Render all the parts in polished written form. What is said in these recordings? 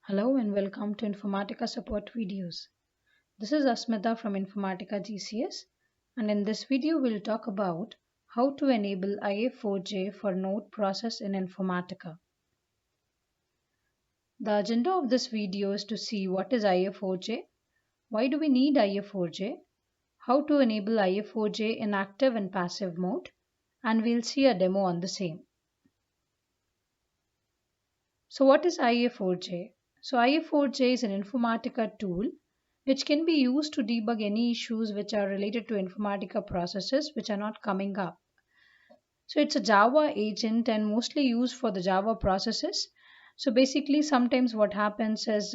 Hello and welcome to Informatica support videos. This is Asmita from Informatica GCS, and in this video we'll talk about how to enable IA4J for node process in Informatica. The agenda of this video is to see what is IA4J, why do we need IA4J, how to enable IA4J in active and passive mode, and we'll see a demo on the same. So what is IA4J? So IA4J is an Informatica tool which can be used to debug any issues which are related to Informatica processes which are not coming up. So it's a Java agent and mostly used for the Java processes. So basically sometimes what happens is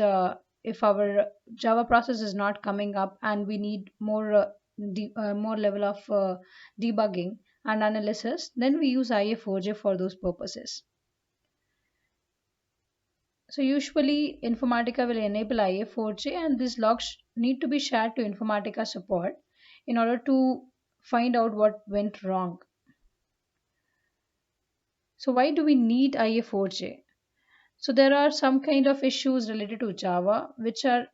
if our Java process is not coming up and we need more level of debugging and analysis, then we use IA4J for those purposes. So usually Informatica will enable IA4J and these logs need to be shared to Informatica support in order to find out what went wrong. So why do we need IA4J? So there are some kind of issues related to Java which are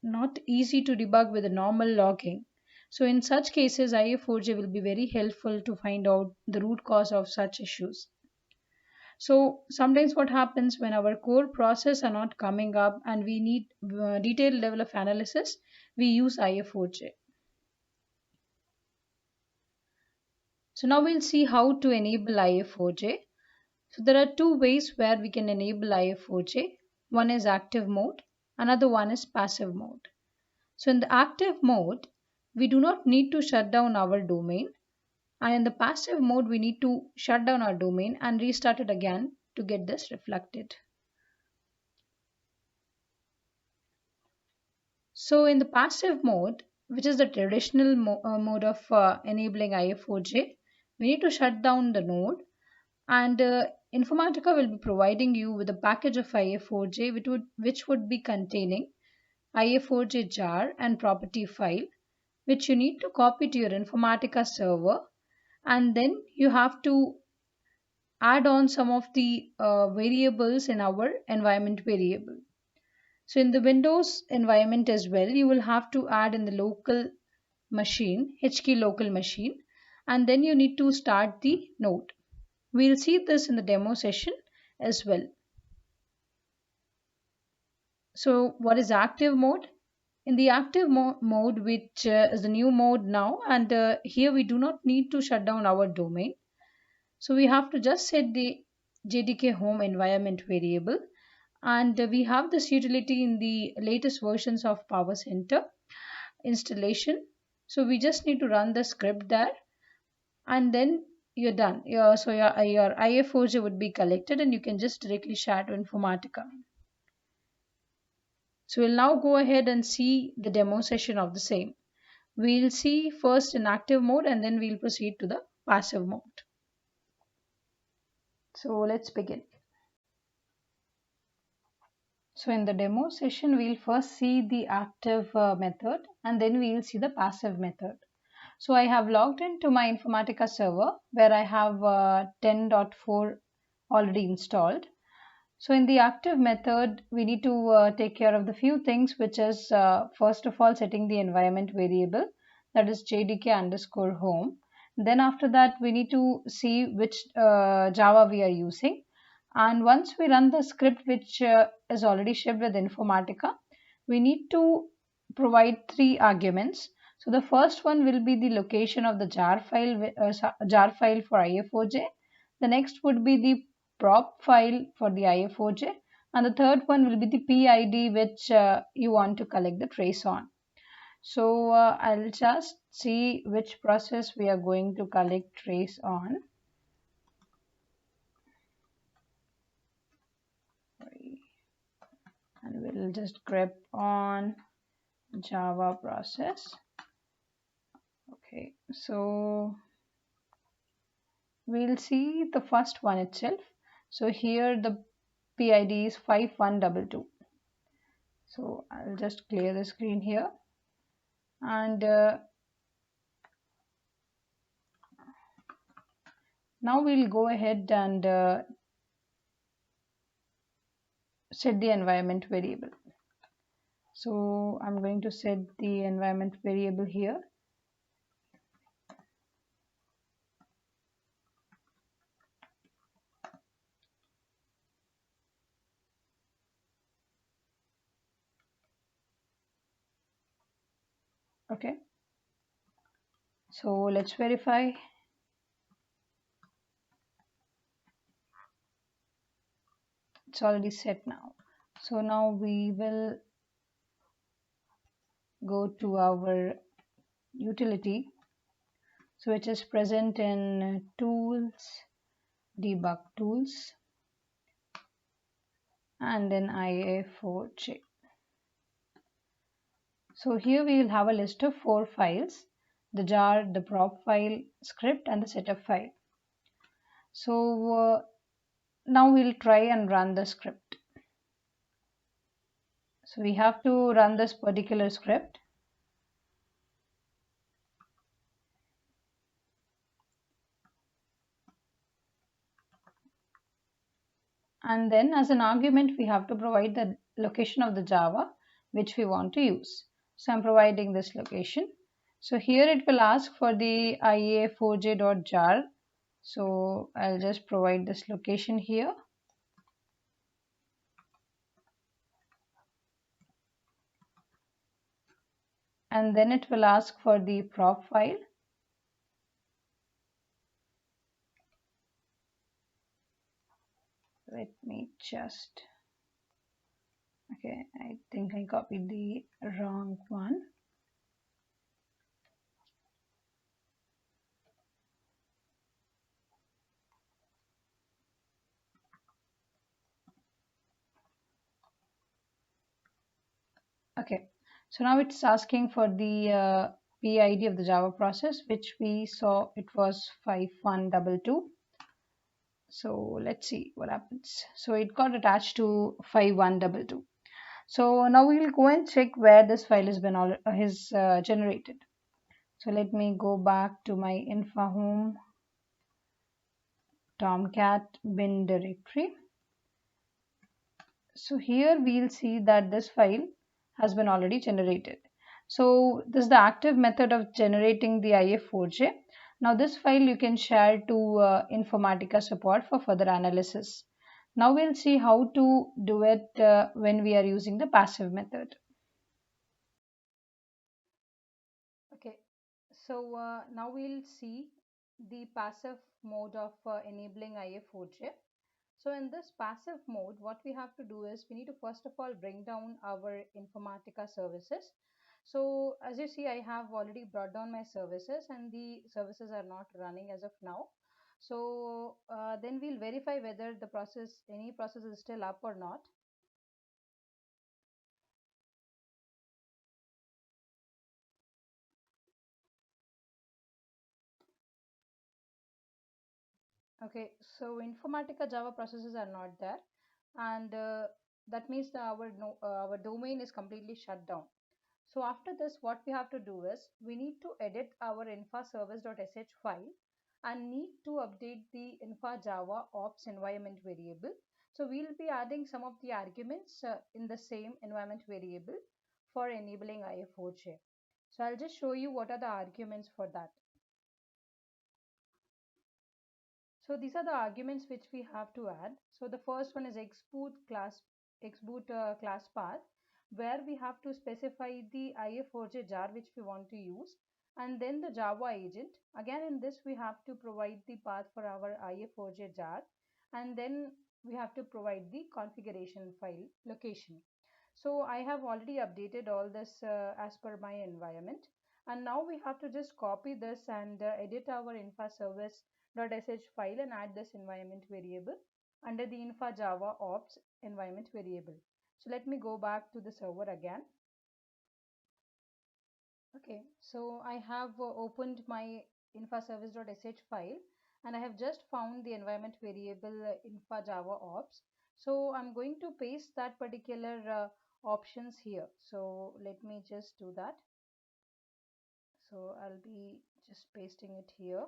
not easy to debug with the normal logging. So in such cases IA4J will be very helpful to find out the root cause of such issues. So sometimes what happens when our core process are not coming up and we need detailed level of analysis, we use IA4J. So now we'll see how to enable IA4J. So there are two ways where we can enable IA4J. One is active mode, another one is passive mode. So in the active mode, we do not need to shut down our domain, and in the passive mode, we need to shut down our domain and restart it again to get this reflected. So in the passive mode, which is the traditional mode of enabling IA4J, we need to shut down the node, and Informatica will be providing you with a package of IA4J which would be containing IA4J jar and property file, which you need to copy to your Informatica server, and then you have to add on some of the variables in our environment variable. So in the Windows environment as well, you will have to add in the local machine, HKey local machine, and then you need to start the node. We'll see this in the demo session as well. So what is active mode? In the active mode, which is the new mode now, and here we do not need to shut down our domain. So we have to just set the JDK home environment variable, and we have this utility in the latest versions of Power Center installation. So we just need to run the script there, and then you're done. Your IA4J would be collected and you can just directly share to Informatica. So we'll now go ahead and see the demo session of the same. We'll see first in active mode and then we'll proceed to the passive mode. So let's begin. So in the demo session, we'll first see the active method and then we'll see the passive method. So I have logged into my Informatica server where I have 10.4 already installed. So in the active method, we need to take care of the few things, which is first of all setting the environment variable, that is JDK underscore home. Then after that, we need to see which Java we are using. And once we run the script, which is already shipped with Informatica, we need to provide three arguments. So the first one will be the location of the jar file for IA4J. The next would be the prop file for the IA4J, and the third one will be the PID which you want to collect the trace on. So I'll just see which process we are going to collect trace on. And we'll just grep on Java process. Okay, so we'll see the first one itself. So here the PID is 5122. So I'll just clear the screen here, and now we'll go ahead and set the environment variable. So I'm going to set the environment variable here. Okay, so let's verify. It's already set now. So now we will go to our utility, so which is present in tools, debug tools, and then IA4J. So here we will have a list of 4 files: the jar, the prop file, script, and the setup file. So now we'll try and run the script. So we have to run this particular script. And then as an argument, we have to provide the location of the Java which we want to use. So I'm providing this location. So here it will ask for the ia4j.jar. So I'll just provide this location here. And then it will ask for the prop file. Let me just, okay, I think I copied the wrong one. Okay, so now it's asking for the PID of the Java process, which we saw it was 5122. So let's see what happens. So it got attached to 5122. So now we will go and check where this file has been generated. So let me go back to my infahome tomcat bin directory. So here we'll see that this file has been already generated. So this is the active method of generating the IF4J. Now this file you can share to Informatica support for further analysis. Now we'll see how to do it when we are using the passive method. Okay, so now we'll see the passive mode of enabling IF4J. So in this passive mode, what we have to do is we need to first of all bring down our Informatica services. So as you see, I have already brought down my services and the services are not running as of now. So then we'll verify whether any process is still up or not. Okay, so Informatica Java processes are not there, and that means that our domain is completely shut down. So after this, what we have to do is we need to edit our infaservice.sh file and need to update the infajava ops environment variable. So we'll be adding some of the arguments in the same environment variable for enabling IF4J. So I'll just show you what are the arguments for that. So these are the arguments which we have to add. So the first one is xboot class path, where we have to specify the IF4J jar which we want to use, and then the Java agent. Again, in this we have to provide the path for our IF4J jar, and then we have to provide the configuration file location. So I have already updated all this as per my environment, and now we have to just copy this and edit our infaservice.sh file and add this environment variable under the infajava ops environment variable. So let me go back to the server again. Okay, so I have opened my infaservice.sh file and I have just found the environment variable infajava ops. So I'm going to paste that particular options here. So let me just do that. So I'll be just pasting it here.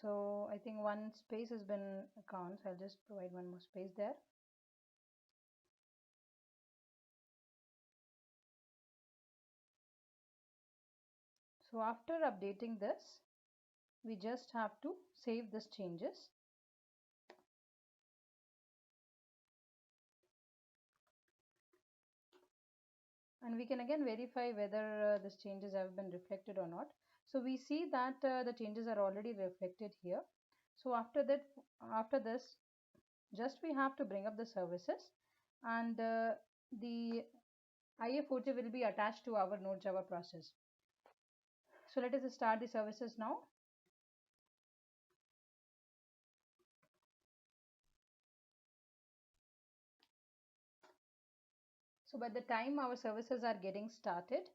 So I think one space has been accounts. I'll just provide one more space there. So after updating this, we just have to save these changes. And we can again verify whether these changes have been reflected or not. So we see that the changes are already reflected here. So after this, just we have to bring up the services, and the IF4J will be attached to our Node.java process. So let us start the services now. So by the time our services are getting started,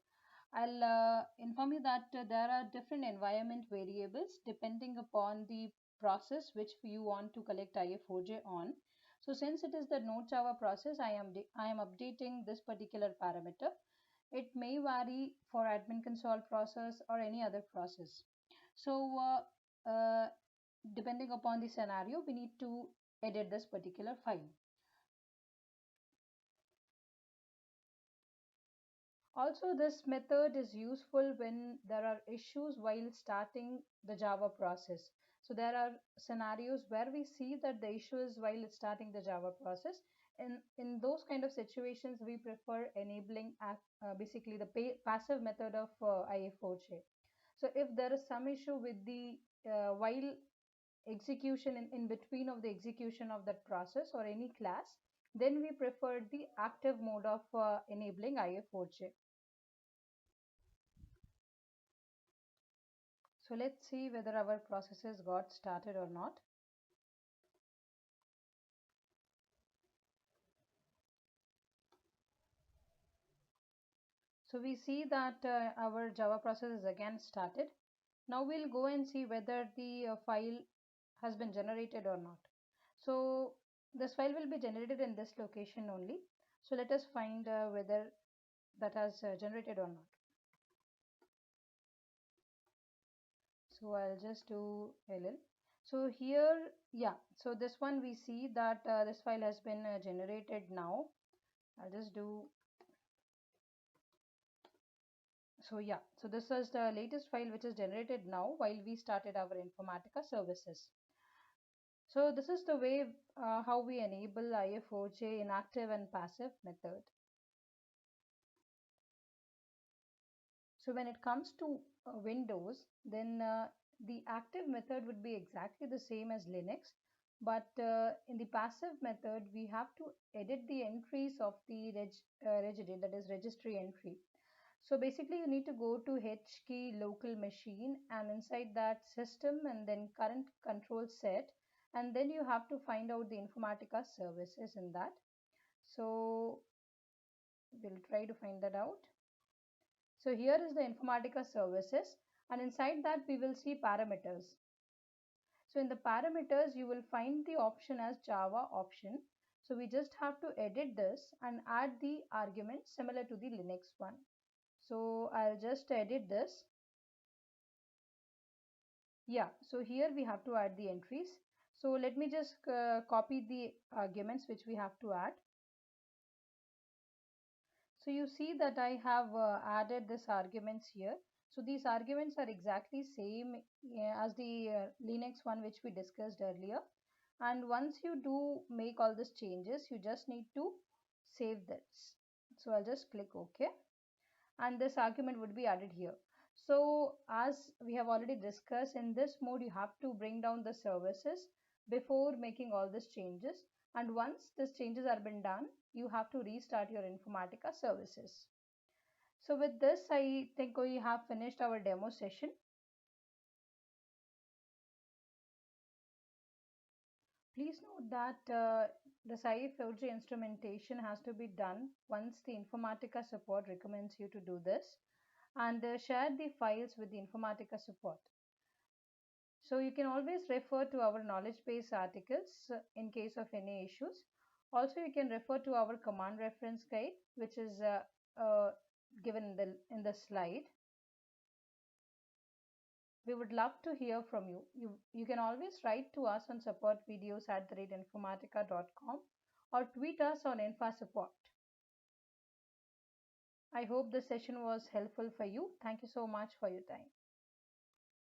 I'll inform you that there are different environment variables depending upon the process which you want to collect IF4J on. So since it is the Node.java process, I am updating this particular parameter. It may vary for admin console process or any other process. So depending upon the scenario, we need to edit this particular file. Also, this method is useful when there are issues while starting the Java process. So there are scenarios where we see that the issue is while starting the Java process. And in those kind of situations, we prefer enabling basically the passive method of IF4J. So if there is some issue with the while execution in between of the execution of that process or any class, then we prefer the active mode of enabling IF4J. So let's see whether our processes got started or not. So we see that our Java process is again started. Now we'll go and see whether the file has been generated or not. So this file will be generated in this location only. So let us find whether that has generated or not. So I'll just do ll. So here, yeah, so this one we see that this file has been generated now. I'll just do. So yeah, so this is the latest file which is generated now while we started our Informatica services. So this is the way how we enable IF4J in active and passive method. So when it comes to Windows, then the active method would be exactly the same as Linux, but in the passive method, we have to edit the entries of the registry, that is registry entry. So basically you need to go to H key local machine and inside that system and then current control set, and then you have to find out the Informatica services in that. So we'll try to find that out. So here is the Informatica services, and inside that we will see parameters. So in the parameters you will find the option as Java option. So we just have to edit this and add the argument similar to the Linux one. So I'll just edit this. Yeah, so here we have to add the entries. So let me just copy the arguments which we have to add. So you see that I have added this arguments here. So these arguments are exactly same as the Linux one which we discussed earlier. And once you do make all these changes, you just need to save this. So I'll just click OK. And this argument would be added here. So as we have already discussed, in this mode you have to bring down the services before making all these changes, and once these changes are been done, you have to restart your Informatica services. So with this, I think we have finished our demo session. Please note that the IF4J instrumentation has to be done once the Informatica support recommends you to do this, and share the files with the Informatica support. So you can always refer to our knowledge base articles in case of any issues. Also, you can refer to our command reference guide, which is given in the slide. We would love to hear from you. You can always write to us on supportvideos@informatica.com or tweet us on InfaSupport. I hope the session was helpful for you. Thank you so much for your time.